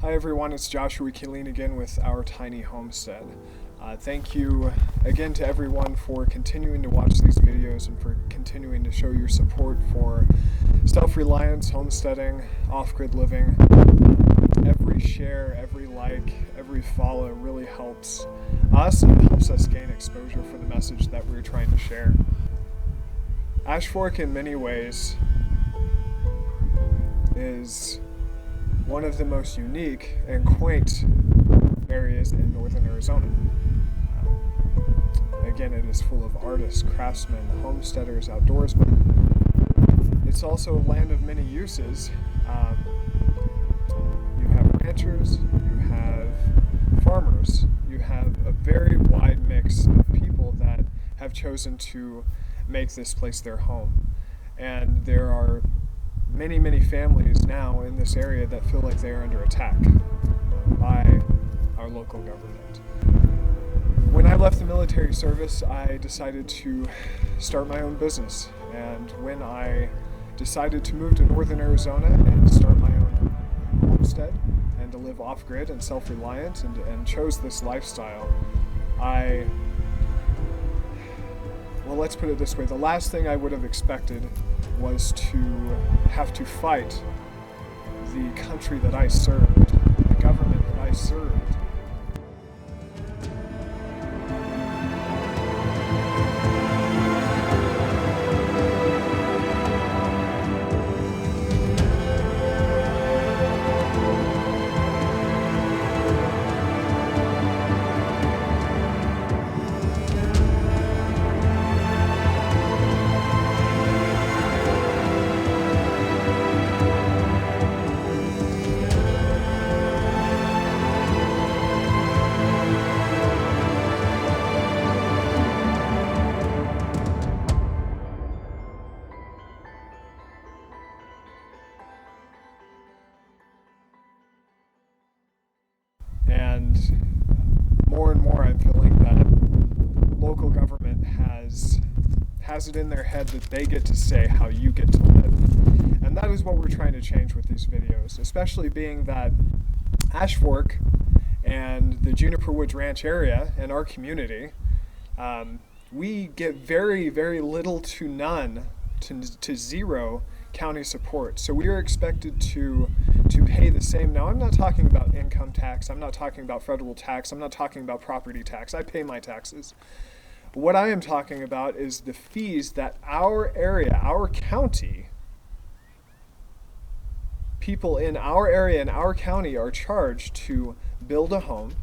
Hi everyone, it's Joshua Killeen again with Our Tiny Homestead. Thank you again to everyone for continuing to watch these videos and for continuing to show your support for self-reliance, homesteading, off-grid living. Every share, every like, every follow really helps us and helps us gain exposure for the message that we're trying to share. Ash Fork in many ways is one of the most unique and quaint areas in northern Arizona. Again, it is full of artists, craftsmen, homesteaders, outdoorsmen. It's also a land of many uses. You have ranchers, you have farmers, you have a very wide mix of people that have chosen to make this place their home. And there are many families now in this area that feel like they are under attack by our local government. When I left the military service, I decided to start my own business. And when I decided to move to northern Arizona and start my own homestead and to live off-grid and self-reliant and chose this lifestyle, well, let's put it this way. The last thing I would have expected was to have to fight the country that I served, the government that I served. And more I'm feeling that local government has it in their head that they get to say how you get to live. And that is what we're trying to change with these videos, especially being that Ash Fork and the Juniper Woods Ranch area in our community, we get very little to none to zero county support. So we are expected to pay the same. Now, I'm not talking about income tax. I'm not talking about federal tax. I'm not talking about property tax. I pay my taxes. What I am talking about is the fees that our area, our county, people in our area and our county are charged to build a home,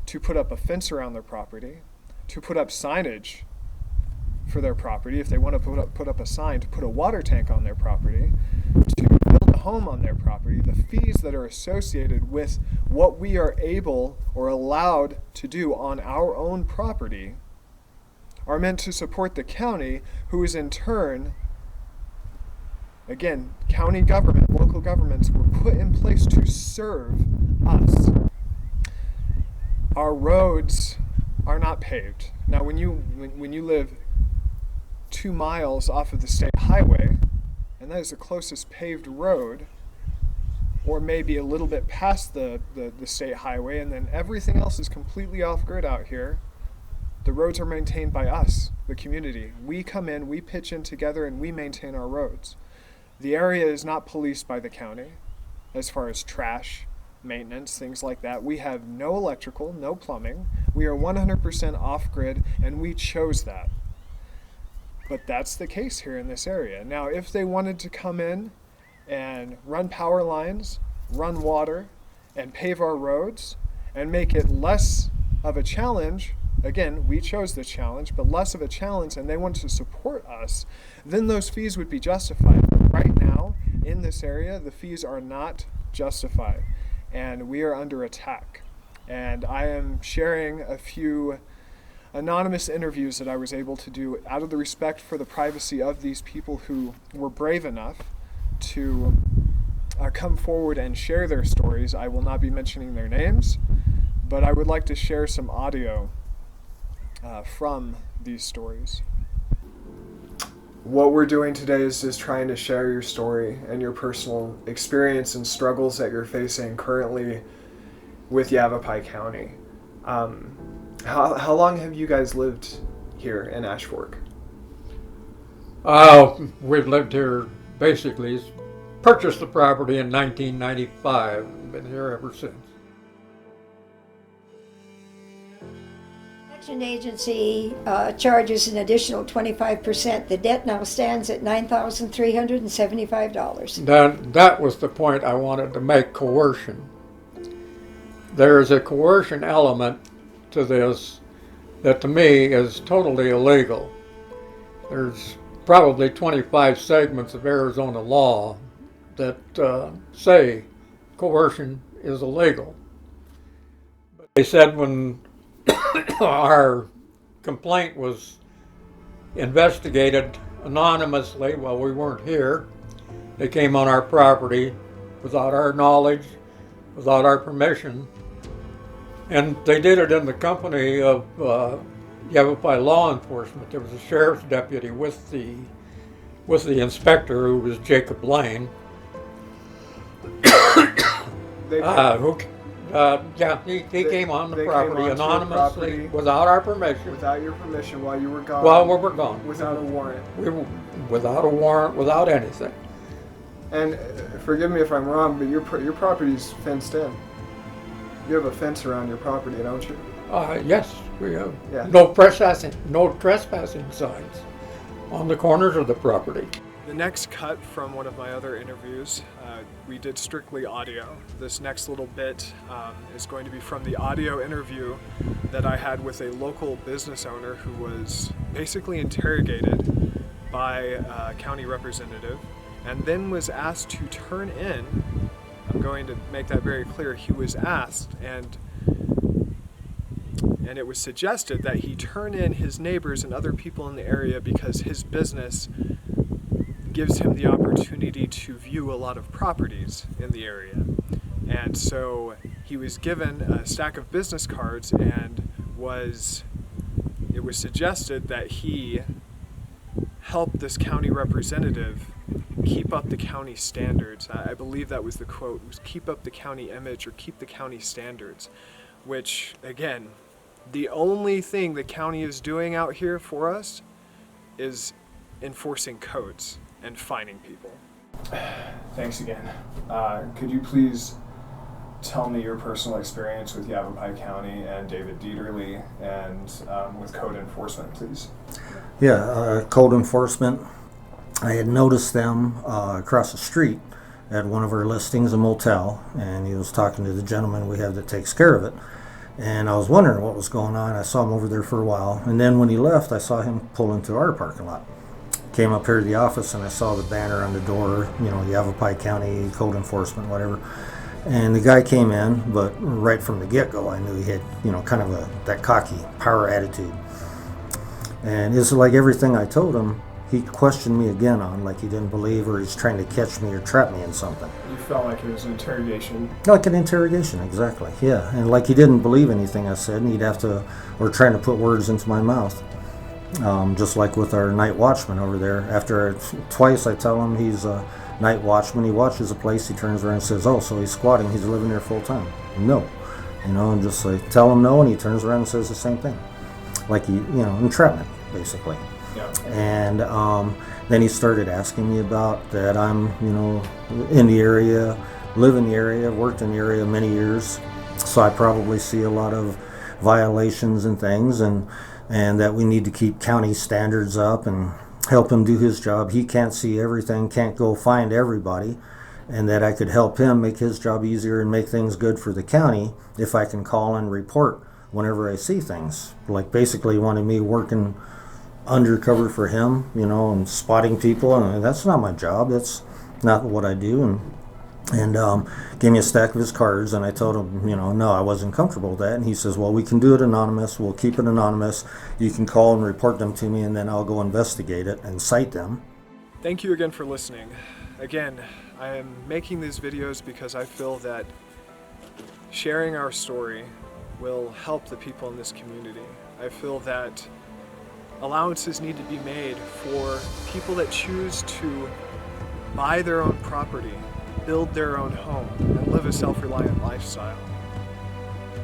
to put up a fence around their property, to put up signage for their property, if they want to put up a sign, to put a water tank on their property, to build a home on their property. The fees that are associated with what we are able or allowed to do on our own property are meant to support the county, who is in turn, again, county government, local governments were put in place to serve us. Our roads are not paved. Now, when you live 2 miles off of the state highway, and that is the closest paved road, or maybe a little bit past the state highway, and then everything else is completely off-grid out here, the roads are maintained by us, the community. We come in, we pitch in together, and we maintain our roads. The area is not policed by the county as far as trash, maintenance, things like that. We have no electrical, no plumbing. We are 100% off-grid, and we chose that. But that's the case here in this area. Now, if they wanted to come in and run power lines, run water, and pave our roads, and make it less of a challenge, again, we chose the challenge, but less of a challenge, and they want to support us, then those fees would be justified. But right now, in this area, the fees are not justified, and we are under attack. And I am sharing a few anonymous interviews that I was able to do out of the respect for the privacy of these people who were brave enough to come forward and share their stories. I will not be mentioning their names, but I would like to share some audio from these stories. what we're doing today is just trying to share your story and your personal experience and struggles that you're facing currently with Yavapai County. How long have you guys lived here in Ash Fork? We've lived here basically, purchased the property in 1995, and been here ever since. Collection agency charges an additional 25%. The debt now stands at $9,375. That was the point I wanted to make, coercion. There's a coercion element to this that to me is totally illegal. There's probably 25 segments of Arizona law that say coercion is illegal. But they said when our complaint was investigated anonymously while we weren't here, they came on our property without our knowledge, without our permission, and they did it in the company of Yavapai law enforcement. There was a sheriff's deputy with the inspector, who was Jacob Lane. He came on the property anonymously, without our permission. Without your permission, while you were gone. While we were gone. Without a warrant. Without a warrant, without anything. And forgive me if I'm wrong, but your property's fenced in. You have a fence around your property, don't you? Yes, we have. Yeah. No trespassing signs on the corners of the property. The next cut from one of my other interviews, we did strictly audio. This next little bit is going to be from the audio interview that I had with a local business owner who was basically interrogated by a county representative and then was asked to turn in, I'm going to make that very clear, he was asked and it was suggested that he turn in his neighbors and other people in the area because his business gives him the opportunity to view a lot of properties in the area. And so he was given a stack of business cards and it was suggested that he help this county representative keep up the county standards. I believe that was the quote, was keep up the county image or keep the county standards, which again, the only thing the county is doing out here for us is enforcing codes and fining people. Thanks again. Could you please tell me your personal experience with Yavapai County and David Dieterle and with code enforcement, please? Yeah, code enforcement. I had noticed them across the street at one of our listings, a motel, and he was talking to the gentleman we have that takes care of it. And I was wondering what was going on. I saw him over there for a while, and then when he left, I saw him pull into our parking lot. Came up here to the office, and I saw the banner on the door, Yavapai County Code Enforcement, whatever. And the guy came in, but right from the get-go, I knew he had, kind of that cocky power attitude. And it's like everything I told him, he questioned me again on, like he didn't believe, or he's trying to catch me or trap me in something. You felt like it was an interrogation? Like an interrogation, exactly, yeah. And like he didn't believe anything I said, and he'd have to, or trying to put words into my mouth. Just like with our night watchman over there. After twice I tell him he's a night watchman, he watches a place, he turns around and says, oh, so he's squatting, he's living there full time. No. And just like tell him no, and he turns around and says the same thing. Like he, entrapment, basically. Yeah. And then he started asking me about that I'm, in the area, live in the area, worked in the area many years, so I probably see a lot of violations and things, and that we need to keep county standards up and help him do his job. He can't see everything, can't go find everybody, and that I could help him make his job easier and make things good for the county if I can call and report whenever I see things. Like basically wanted me working undercover for him, and spotting people, and that's not my job. That's not what I do. And gave me a stack of his cards, and I told him, no, I wasn't comfortable with that. And he says, well, we can do it anonymous. We'll keep it anonymous. You can call and report them to me, and then I'll go investigate it and cite them. Thank you again for listening. Again, I am making these videos because I feel that sharing our story will help the people in this community. I feel that Allowances need to be made for people that choose to buy their own property, build their own home, and live a self-reliant lifestyle.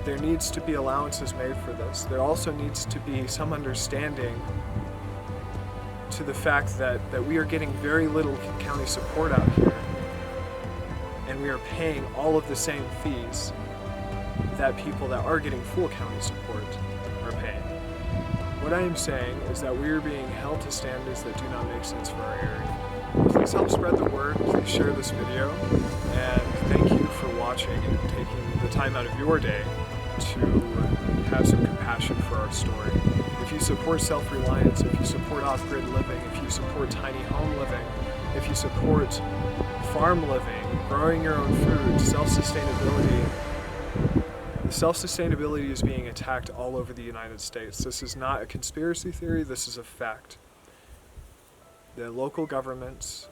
There needs to be allowances made for this. There also needs to be some understanding to the fact that we are getting very little county support out here, and we are paying all of the same fees that people that are getting full county support are paying. What I am saying is that we are being held to standards that do not make sense for our area. Please help spread the word, please share this video, and thank you for watching and taking the time out of your day to have some compassion for our story. If you support self-reliance, if you support off-grid living, if you support tiny home living, if you support farm living, growing your own food, self-sustainability, self-sustainability is being attacked all over the United States. This is not a conspiracy theory, this is a fact. The local governments,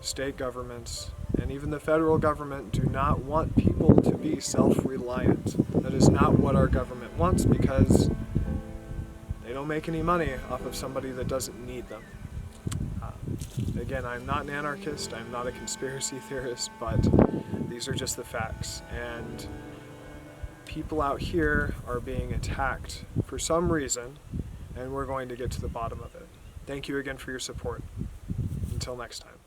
state governments, and even the federal government do not want people to be self-reliant. That is not what our government wants, because they don't make any money off of somebody that doesn't need them. Again, I'm not an anarchist, I'm not a conspiracy theorist, but these are just the facts. And people out here are being attacked for some reason, and we're going to get to the bottom of it. Thank you again for your support. Until next time.